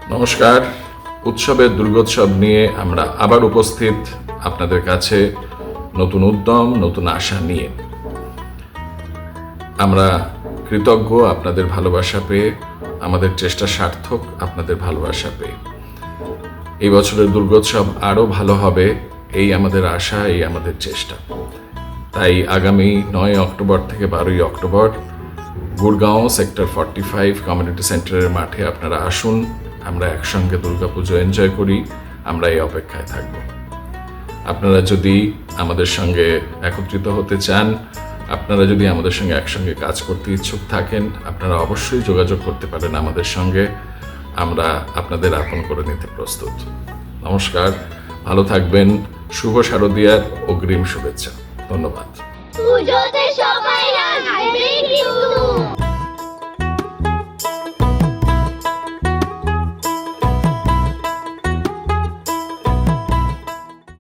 নমস্কার। উৎসবের দুর্গোৎসব নিয়ে আমরা আবার উপস্থিত আপনাদের কাছে নতুন উদ্যম, নতুন আশা নিয়ে। আমরা কৃতজ্ঞ আপনাদের ভালোবাসা পেয়ে, আমাদের চেষ্টা সার্থক আপনাদের ভালোবাসা পেয়ে। এই বছরের দুর্গোৎসব আরও ভালো হবে, এই আমাদের আশা, এই আমাদের চেষ্টা। তাই আগামী 9 অক্টোবর থেকে 12 অক্টোবর গুড়গাঁও সেক্টর 45 কমিউনিটি সেন্টারের মাঠে আপনারা আসুন, আমরা একসঙ্গে দুর্গাপুজো এনজয় করি। আমরা এই অপেক্ষায় থাকব। আপনারা যদি আমাদের সঙ্গে একত্রিত হতে চান, আপনারা যদি আমাদের সঙ্গে একসঙ্গে কাজ করতে ইচ্ছুক থাকেন, আপনারা অবশ্যই যোগাযোগ করতে পারেন আমাদের সঙ্গে। আমরা আপনাদের আপন করে নিতে প্রস্তুত। নমস্কার, ভালো থাকবেন। শুভ শারদীয়ার অগ্রিম শুভেচ্ছা। ধন্যবাদ।